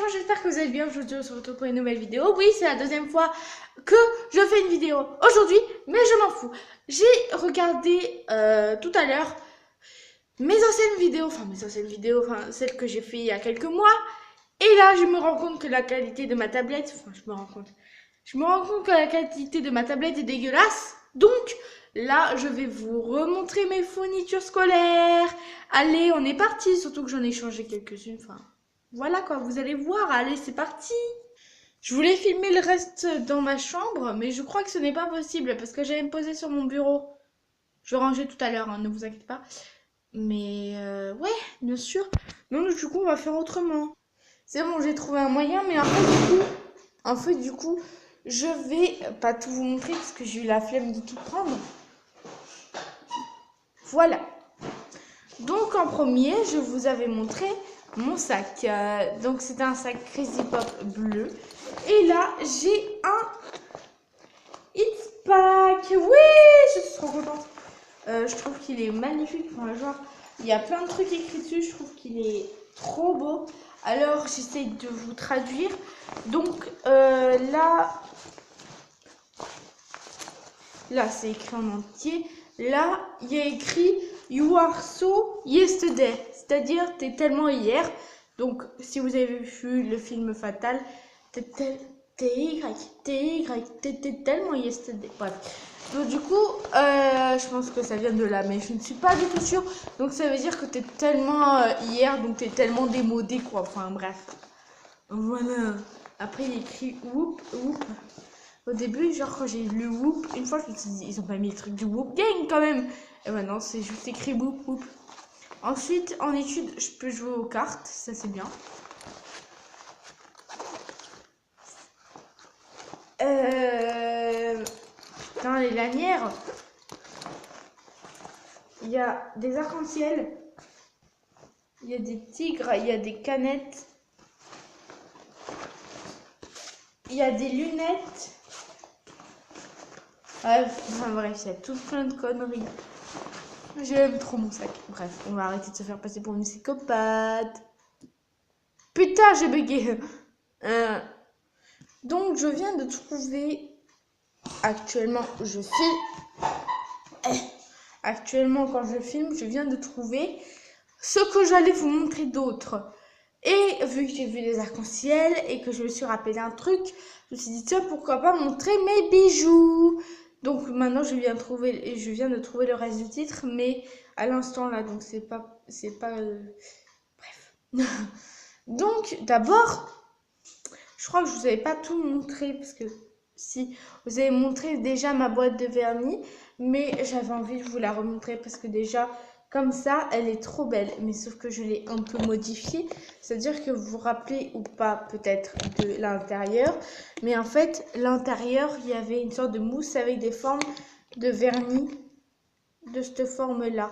gens, j'espère que vous allez bien. Aujourd'hui, on se retrouve pour une nouvelle vidéo. Oui, c'est la deuxième fois que je fais une vidéo aujourd'hui, mais je m'en fous. J'ai regardé tout à l'heure mes anciennes vidéos, enfin celles que j'ai fait il y a quelques mois. Et là, je me rends compte que la qualité de ma tablette, je me rends compte que la qualité de ma tablette est dégueulasse. Donc là, je vais vous remontrer mes fournitures scolaires. Allez, on est parti. Surtout que j'en ai changé quelques-unes. Enfin, voilà quoi, vous allez voir. Allez, c'est parti. Je voulais filmer le reste dans ma chambre, mais je crois que ce n'est pas possible parce que j'allais me poser sur mon bureau. Je vais ranger tout à l'heure, hein, ne vous inquiétez pas. Mais ouais, bien sûr. Non, du coup, on va faire autrement. C'est bon, j'ai trouvé un moyen, mais en fait, du coup, je vais pas tout vous montrer parce que j'ai eu la flemme de tout prendre. Voilà. Donc, en premier, je vous avais montré mon sac. Donc, c'était un sac Crazy Pop bleu. Et là, j'ai un It's Pack. Oui, je suis trop contente. Je trouve qu'il est magnifique. Enfin, genre, il y a plein de trucs écrits dessus. Je trouve qu'il est trop beau. Alors, j'essaie de vous traduire. Donc, là, c'est écrit en entier. Là, il y a écrit You are so yesterday. C'est-à-dire, t'es tellement hier. Donc, si vous avez vu le film Fatal, t'es tellement yesterday. Bref. Donc, du coup, je pense que ça vient de là, mais je ne suis pas du tout sûre. Donc, ça veut dire que t'es tellement hier, donc t'es tellement démodé, quoi. Enfin, bref. Voilà. Après, il écrit Whoop, Whoop. Au début, genre, quand j'ai lu Whoop, une fois, je me suis dit, ils ont pas mis le truc du Whoop Gang quand même. Et maintenant, c'est juste écrit Whoop, Whoop. Ensuite, en études, je peux jouer aux cartes. Ça, c'est bien. Dans les lanières, il y a des arcs-en-ciel. Il y a des tigres, il y a des canettes. Il y a des lunettes. Enfin bref, il y a tout plein de conneries. J'aime trop mon sac. Bref, on va arrêter de se faire passer pour une psychopathe. Putain, j'ai bugué. Donc, je viens de trouver. Actuellement, Actuellement, quand je filme, je viens de trouver ce que j'allais vous montrer d'autre. Et vu que j'ai vu les arcs-en-ciel et que je me suis rappelé un truc, je me suis dit, tiens, pourquoi pas montrer mes bijoux. Donc maintenant, je viens de trouver le reste du titre, mais à l'instant là, donc c'est pas, bref. Donc d'abord, je crois que je vous avais pas tout montré parce que si vous avez montré déjà ma boîte de vernis, mais j'avais envie de vous la remontrer parce que déjà comme ça, elle est trop belle, mais sauf que je l'ai un peu modifiée. C'est-à-dire que vous vous rappelez ou pas peut-être de l'intérieur. Mais en fait, l'intérieur, il y avait une sorte de mousse avec des formes de vernis de cette forme-là.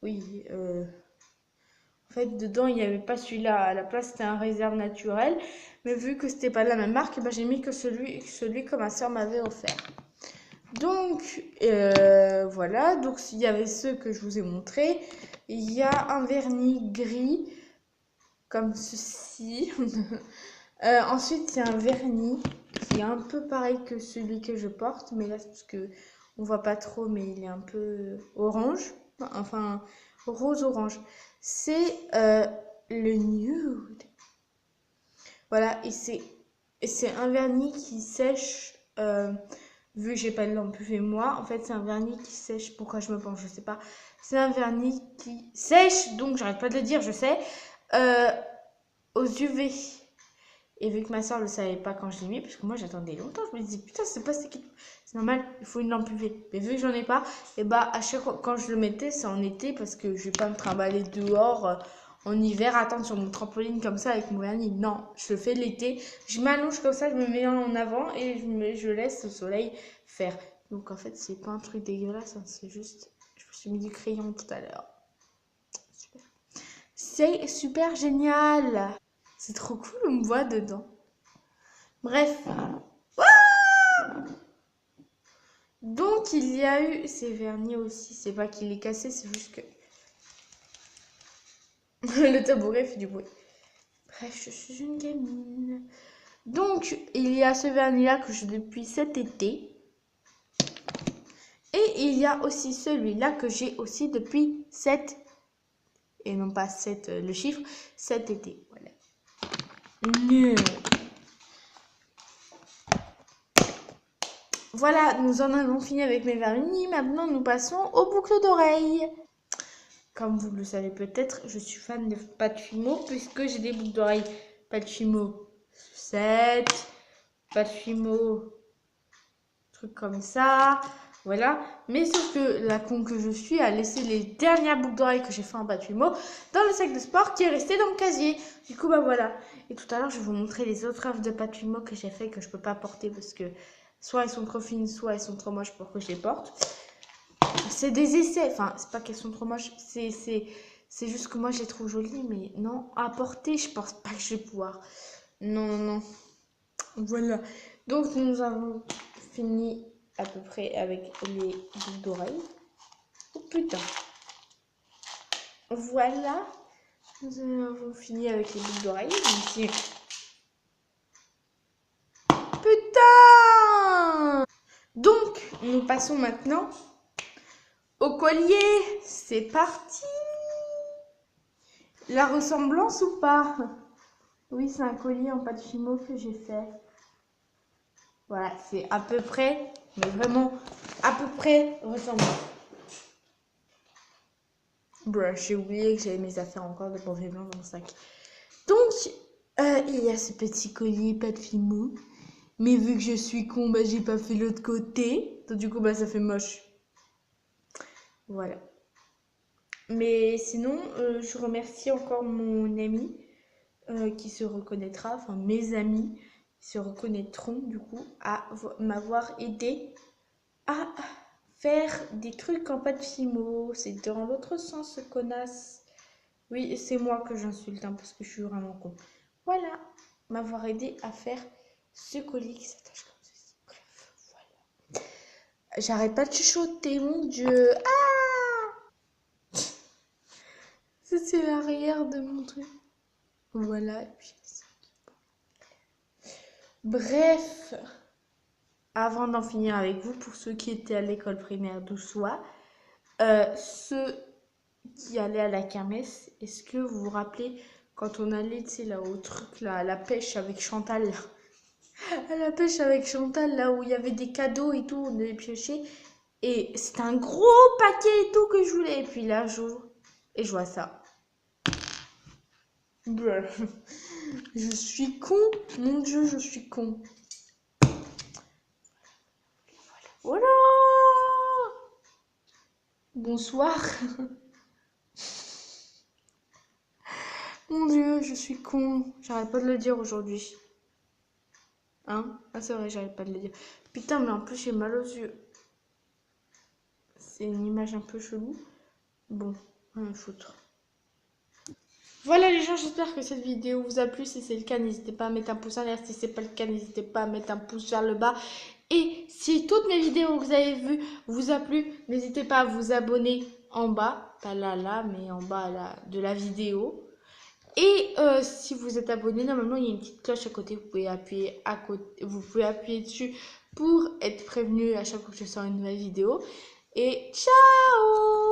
Oui, en fait, dedans, il n'y avait pas celui-là. À la place, c'était un réserve naturel. Mais vu que c'était pas de la même marque, ben, j'ai mis que celui que ma soeur m'avait offert. Donc, voilà. Donc, il y avait ceux que je vous ai montrés. Il y a un vernis gris, comme ceci. Ensuite, il y a un vernis qui est un peu pareil que celui que je porte. Mais là, c'est parce que on voit pas trop, mais il est un peu orange. Enfin, rose-orange. C'est le nude. Voilà, et c'est un vernis qui sèche. Vu que j'ai pas de lampe UV moi, en fait c'est un vernis qui sèche. Pourquoi je me penche, je sais pas. C'est un vernis qui sèche, donc j'arrête pas de le dire, je sais, aux UV. Et vu que ma soeur le savait pas quand je l'ai mis, parce que moi j'attendais longtemps, je me disais putain c'est pas c'est normal, il faut une lampe UV. Mais vu que j'en ai pas, et bah à chaque fois quand je le mettais c'est en été parce que je vais pas me trimballer dehors. En hiver, attendre sur mon trampoline comme ça avec mon vernis. Non, je le fais l'été. Je m'allonge comme ça, je me mets en avant et je laisse le soleil faire. Donc en fait, c'est pas un truc dégueulasse, hein, c'est juste. Je me suis mis du crayon tout à l'heure. Super. C'est super génial. C'est trop cool, on me voit dedans. Bref. Donc il y a eu ces vernis aussi. C'est pas qu'il est cassé, c'est juste que. Le tabouret fait du bruit. Bref, je suis une gamine. Donc, il y a ce vernis-là que j'ai depuis cet été. Et il y a aussi celui-là que j'ai aussi depuis cet... Et non pas le chiffre, cet été. Voilà. Voilà, nous en avons fini avec mes vernis. Maintenant, nous passons aux boucles d'oreilles. Comme vous le savez peut-être, je suis fan de pâte Fimo puisque j'ai des boucles d'oreilles pâte Fimo 7, pâte Fimo, truc comme ça. Voilà. Mais sauf que la con que je suis a laissé les dernières boucles d'oreilles que j'ai fait en pâte Fimo dans le sac de sport qui est resté dans le casier. Du coup, bah voilà. Et tout à l'heure, je vais vous montrer les autres œuvres de pâte Fimo que j'ai fait que je peux pas porter parce que soit elles sont trop fines, soit elles sont trop moches pour que je les porte. C'est des essais. Enfin, c'est pas qu'elles sont trop moches. C'est juste que moi, je les trouve jolies. Mais non, à porter, je pense pas que je vais pouvoir. Non, non, non. Voilà. Donc, nous avons fini à peu près avec les boucles d'oreilles. Oh putain. Voilà. Nous avons fini avec les boucles d'oreilles. Ici. Putain! Donc, nous passons maintenant au collier. C'est parti! La ressemblance ou pas? Oui, c'est un collier en pâte Fimo que j'ai fait. Voilà, c'est à peu près, mais vraiment à peu près ressemblant. Bref, j'ai oublié que j'avais mes affaires encore de mauvais blanc dans le sac. Donc, il y a ce petit collier pâte Fimo. Mais vu que je suis con, bah j'ai pas fait l'autre côté. Donc du coup, bah ça fait moche. Voilà. Mais sinon, je remercie encore mon ami qui se reconnaîtra, enfin mes amis se reconnaîtront du coup à m'avoir aidé à faire des trucs en pâte Fimo. C'est dans l'autre sens, ce connasse. Oui, c'est moi que j'insulte hein, parce que je suis vraiment con. Voilà, m'avoir aidé à faire ce collier qui s'attache comme ceci. Bref, voilà. J'arrête pas de chuchoter, mon Dieu. Ah! Ça, c'est l'arrière de mon truc. Voilà, et puis bref, avant d'en finir avec vous, pour ceux qui étaient à l'école primaire d'Oussois, ceux qui allaient à la kermesse, est-ce que vous vous rappelez quand on allait, tu sais, là, au truc, là, à la pêche avec Chantal, là. À la pêche avec Chantal, là, où il y avait des cadeaux et tout, on devait piocher, et c'était un gros paquet et tout que je voulais, et puis là, j'ouvre, et je vois ça. Bref. Je suis con, mon Dieu, je suis con. Voilà. Bonsoir. Mon Dieu, je suis con. J'arrête pas de le dire aujourd'hui. Hein? Ah, c'est vrai, j'arrête pas de le dire. Putain, mais en plus, j'ai mal aux yeux. C'est une image un peu chelou. Bon, rien à foutre. Voilà les gens, j'espère que cette vidéo vous a plu. Si c'est le cas, n'hésitez pas à mettre un pouce en l'air. Si c'est pas le cas, n'hésitez pas à mettre un pouce vers le bas. Et si toutes mes vidéos que vous avez vues vous a plu, n'hésitez pas à vous abonner en bas. Pas là, mais en bas là, de la vidéo. Et si vous êtes abonné, normalement il y a une petite cloche à côté. Vous pouvez appuyer vous pouvez appuyer dessus pour être prévenu à chaque fois que je sors une nouvelle vidéo. Et ciao!